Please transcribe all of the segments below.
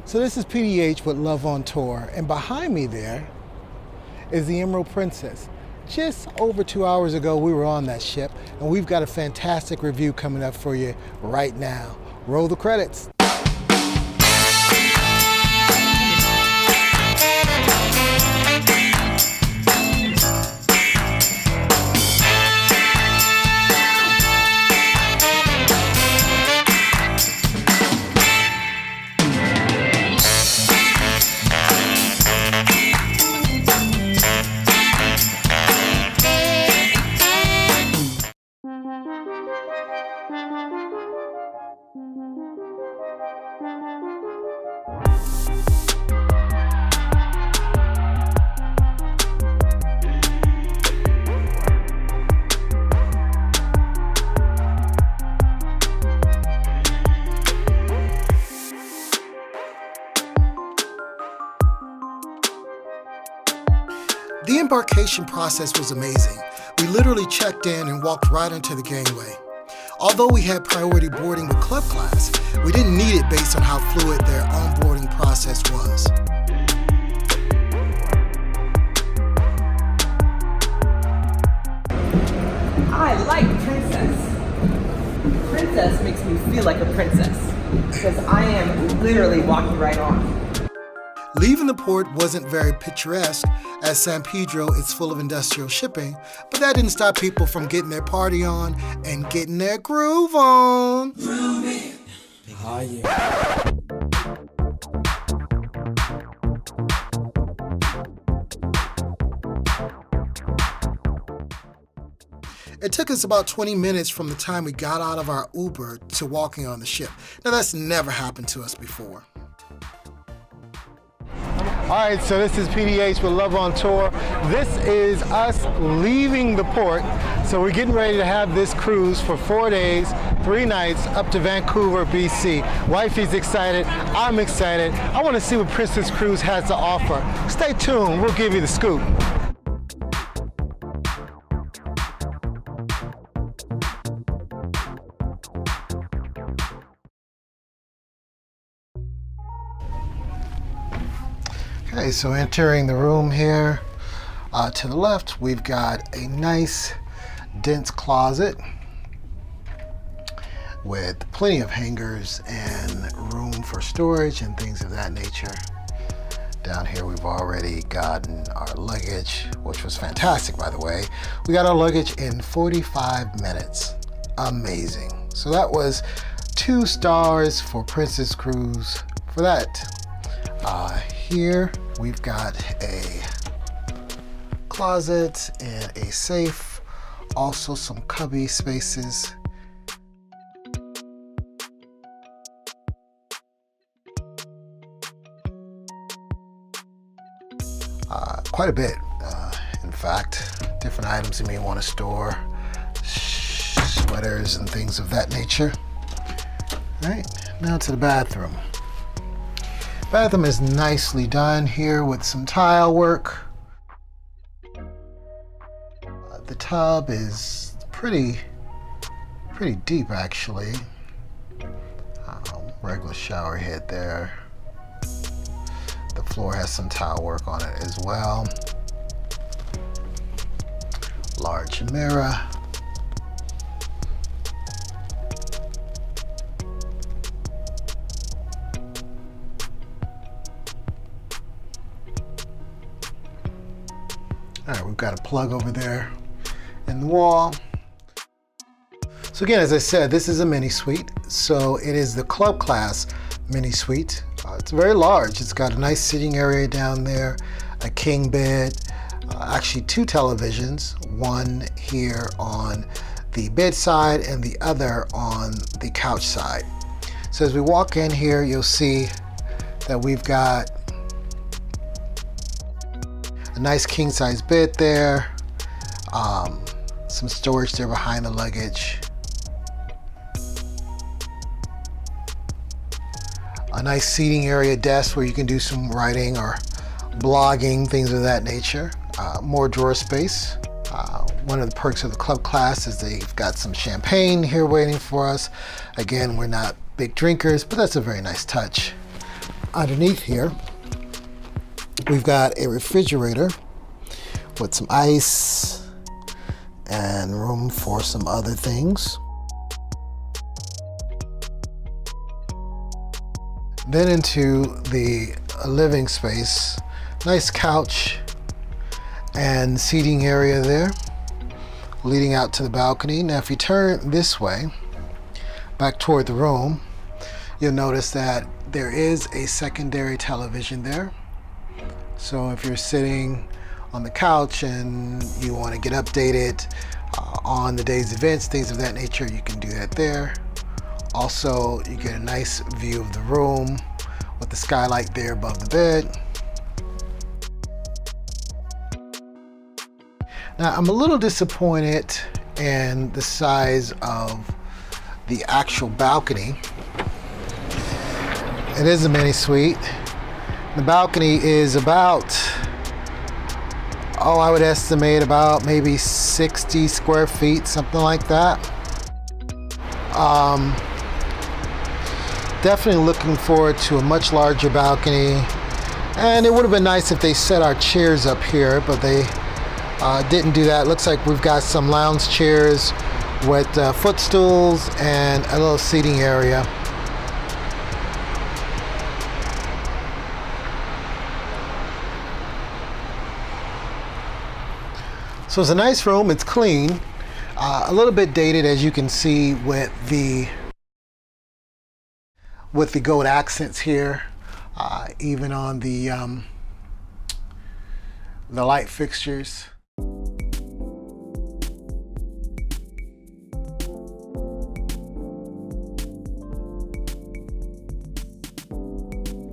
So this is PDH with Love on Tour, and behind me there is the Emerald Princess. Just over 2 hours ago, we were on that ship, and we've got a fantastic review coming up for you right now. Roll the credits. The embarkation process was amazing. We literally checked in and walked right into the gangway. Although we had priority boarding with club class, we didn't need it based on how fluid their onboarding process was. I like princess. Princess makes me feel like a princess because I am literally walking right on. Leaving the port wasn't very picturesque, as San Pedro is full of industrial shipping, but that didn't stop people from getting their party on and getting their groove on. Grooving. Oh, yeah. It took us about 20 minutes from the time we got out of our Uber to walking on the ship. Now that's never happened to us before. All right, so this is PDH with Love on Tour. This is us leaving the port. So we're getting ready to have this cruise for 4 days, 3 nights up to Vancouver, BC. Wifey's excited, I'm excited. I want to see what Princess Cruise has to offer. Stay tuned, we'll give you the scoop. Okay, so entering the room here, to the left, we've got a nice, dense closet with plenty of hangers and room for storage and things of that nature. Down here, we've already gotten our luggage, which was fantastic, by the way. We got our luggage in 45 minutes. Amazing. So that was 2 stars for Princess Cruise for that. Here we've got a closet and a safe, also some cubby spaces. Quite a bit, in fact, different items you may want to store, sweaters and things of that nature. All right, now to the bathroom. Bathroom is nicely done here with some tile work. The tub is pretty deep actually. Regular shower head there. The floor has some tile work on it as well. Large mirror. All right, we've got a plug over there in the wall. So again, as I said, this is a mini suite. So it is the club class mini suite. It's very large. It's got a nice sitting area down there, a king bed, actually 2 televisions, one here on the bed side and the other on the couch side. So as we walk in here, you'll see that we've got a nice king size bed there, some storage there behind the luggage, a nice seating area desk where you can do some writing or blogging, things of that nature, more drawer space. One of the perks of the club class is they've got some champagne here waiting for us. Again, we're not big drinkers, but that's a very nice touch. underneath here, we've got a refrigerator with some ice and room for some other things. Then into the living space, nice couch and seating area there, leading out to the balcony. Now if you turn this way, back toward the room, you'll notice that there is a secondary television there. So if you're sitting on the couch and you want to get updated on the day's events, things of that nature, you can do that there. Also, you get a nice view of the room with the skylight there above the bed. Now, I'm a little disappointed in the size of the actual balcony. It is a mini suite. The balcony is about, I would estimate about maybe 60 square feet, something like that. Definitely looking forward to a much larger balcony. And it would have been nice if they set our chairs up here, but they didn't do that. Looks like we've got some lounge chairs with footstools and a little seating area. So it's a nice room, it's clean, a little bit dated as you can see with the gold accents here, even on the light fixtures.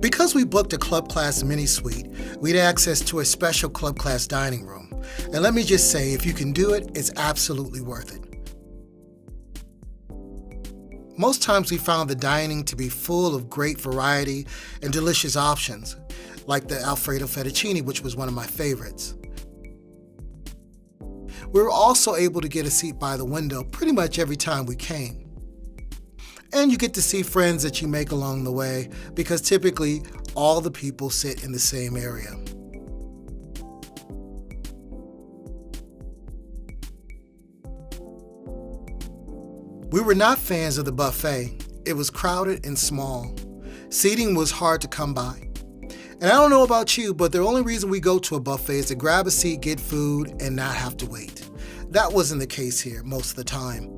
Because we booked a club class mini suite, we had access to a special club class dining room. And let me just say, if you can do it, it's absolutely worth it. Most times we found the dining to be full of great variety and delicious options, like the Alfredo fettuccine, which was one of my favorites. We were also able to get a seat by the window pretty much every time we came. And you get to see friends that you make along the way, because typically all the people sit in the same area. We were not fans of the buffet. It was crowded and small. Seating was hard to come by. And I don't know about you, but the only reason we go to a buffet is to grab a seat, get food, and not have to wait. That wasn't the case here most of the time.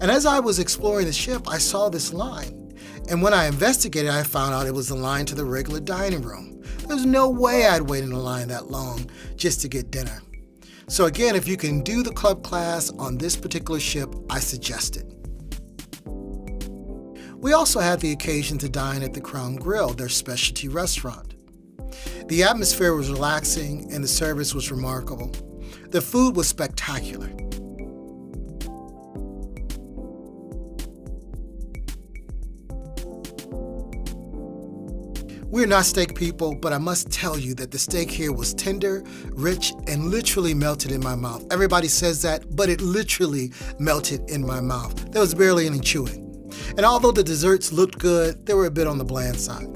And as I was exploring the ship, I saw this line. And when I investigated, I found out it was the line to the regular dining room. There's no way I'd wait in a line that long just to get dinner. So again, if you can do the club class on this particular ship, I suggest it. We also had the occasion to dine at the Crown Grill, their specialty restaurant. The atmosphere was relaxing and the service was remarkable. The food was spectacular. We're not steak people, but I must tell you that the steak here was tender, rich, and literally melted in my mouth. Everybody says that, but it literally melted in my mouth. There was barely any chewing. And although the desserts looked good, they were a bit on the bland side.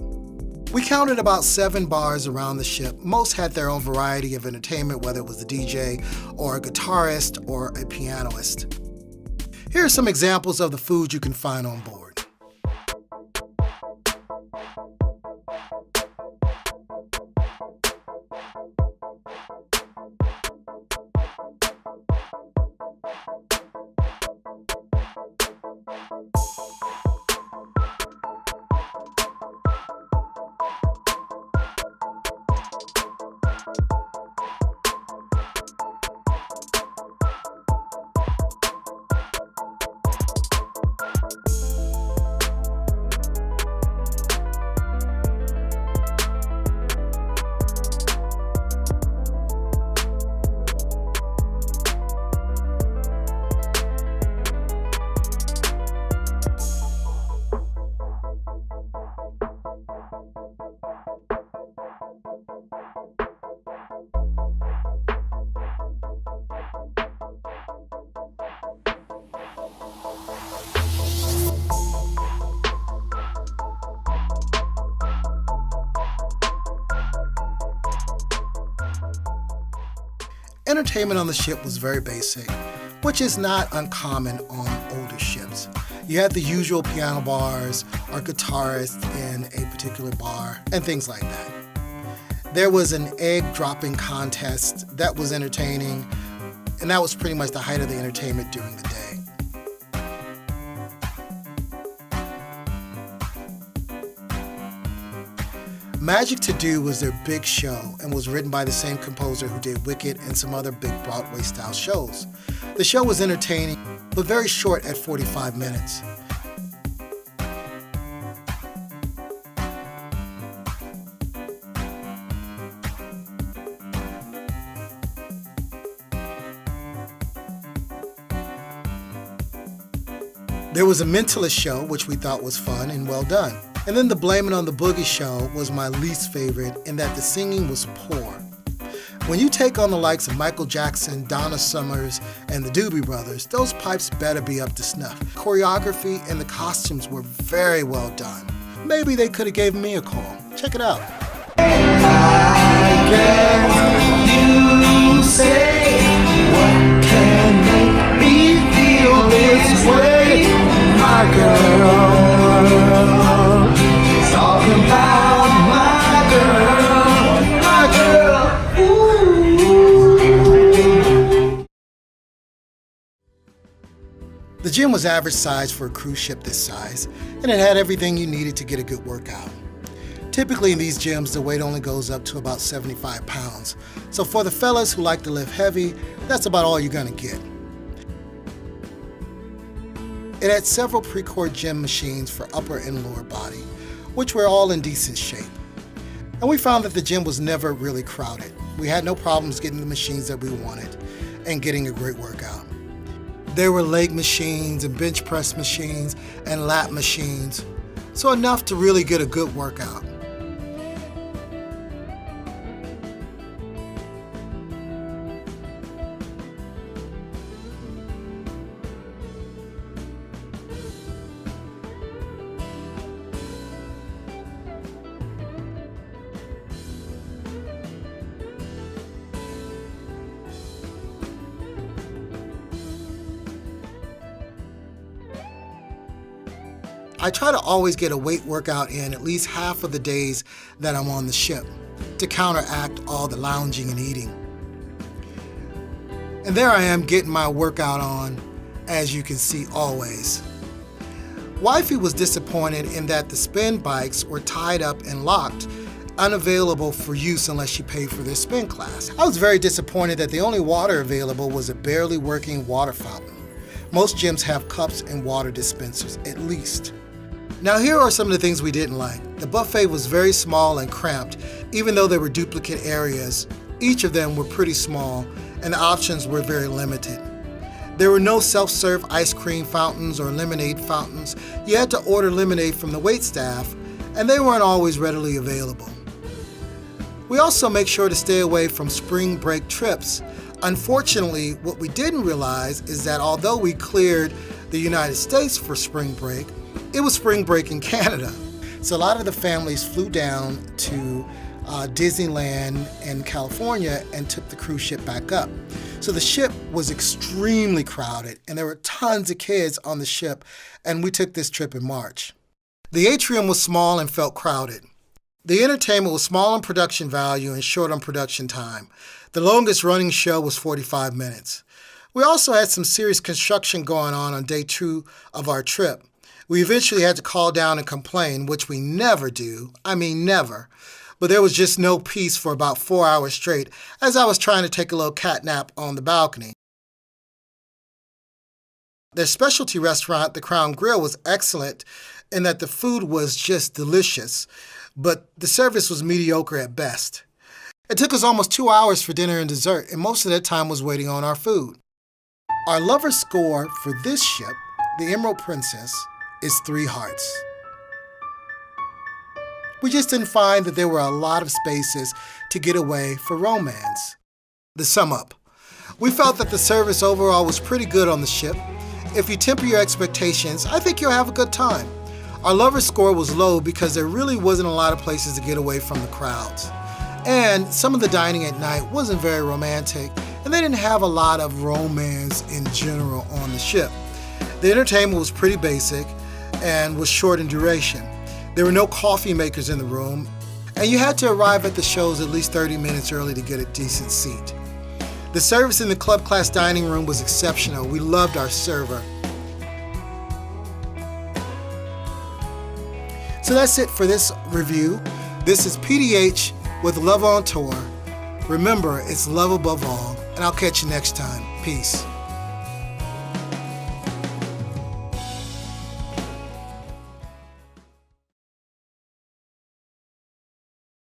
We counted about 7 bars around the ship. Most had their own variety of entertainment, whether it was a DJ or a guitarist or a pianist. Here are some examples of the food you can find on board. entertainment on the ship was very basic, which is not uncommon on older ships. You had the usual piano bars or guitarists in a particular bar and things like that. There was an egg dropping contest that was entertaining, and that was pretty much the height of the entertainment during the day. Magic to Do was their big show and was written by the same composer who did Wicked and some other big Broadway-style shows. The show was entertaining, but very short at 45 minutes. There was a Mentalist show, which we thought was fun and well done. And then the Blame It on the Boogie show was my least favorite in that the singing was poor. When you take on the likes of Michael Jackson, Donna Summers, and the Doobie Brothers, those pipes better be up to snuff. Choreography and the costumes were very well done. Maybe they could have given me a call. Check it out. I guess you say, what can make me feel this way, my girl? Talking about my girl, ooh. The gym was average size for a cruise ship this size, and it had everything you needed to get a good workout. Typically in these gyms, the weight only goes up to about 75 pounds. So for the fellas who like to lift heavy, that's about all you're gonna get. It had several pre-core gym machines for upper and lower body, which were all in decent shape. And we found that the gym was never really crowded. We had no problems getting the machines that we wanted and getting a great workout. There were leg machines and bench press machines and lat machines, so enough to really get a good workout. I try to always get a weight workout in at least half of the days that I'm on the ship to counteract all the lounging and eating. And there I am getting my workout on, as you can see always. Wifey was disappointed in that the spin bikes were tied up and locked, unavailable for use unless she paid for their spin class. I was very disappointed that the only water available was a barely working water fountain. Most gyms have cups and water dispensers, at least. Now here are some of the things we didn't like. The buffet was very small and cramped, even though there were duplicate areas. Each of them were pretty small, and the options were very limited. There were no self-serve ice cream fountains or lemonade fountains. You had to order lemonade from the waitstaff, and they weren't always readily available. We also make sure to stay away from spring break trips. Unfortunately, what we didn't realize is that although we cleared the United States for spring break, it was spring break in Canada. So a lot of the families flew down to Disneyland in California and took the cruise ship back up. So the ship was extremely crowded and there were tons of kids on the ship, and we took this trip in March. The atrium was small and felt crowded. The entertainment was small in production value and short on production time. The longest running show was 45 minutes. We also had some serious construction going on day 2 of our trip. We eventually had to call down and complain, which we never do. I mean, never. But there was just no peace for about 4 hours straight as I was trying to take a little cat nap on the balcony. Their specialty restaurant, the Crown Grill, was excellent in that the food was just delicious, but the service was mediocre at best. It took us almost 2 hours for dinner and dessert, and most of that time was waiting on our food. Our lover score for this ship, the Emerald Princess, is 3 hearts. We just didn't find that there were a lot of spaces to get away for romance. To sum up, we felt that the service overall was pretty good on the ship. If you temper your expectations, I think you'll have a good time. Our lover score was low because there really wasn't a lot of places to get away from the crowds. And some of the dining at night wasn't very romantic, and they didn't have a lot of romance in general on the ship. The entertainment was pretty basic and was short in duration. There were no coffee makers in the room, and you had to arrive at the shows at least 30 minutes early to get a decent seat. The service in the club class dining room was exceptional. We loved our server. So that's it for this review. This is PDH with Love on Tour. Remember, it's love above all, and I'll catch you next time. Peace.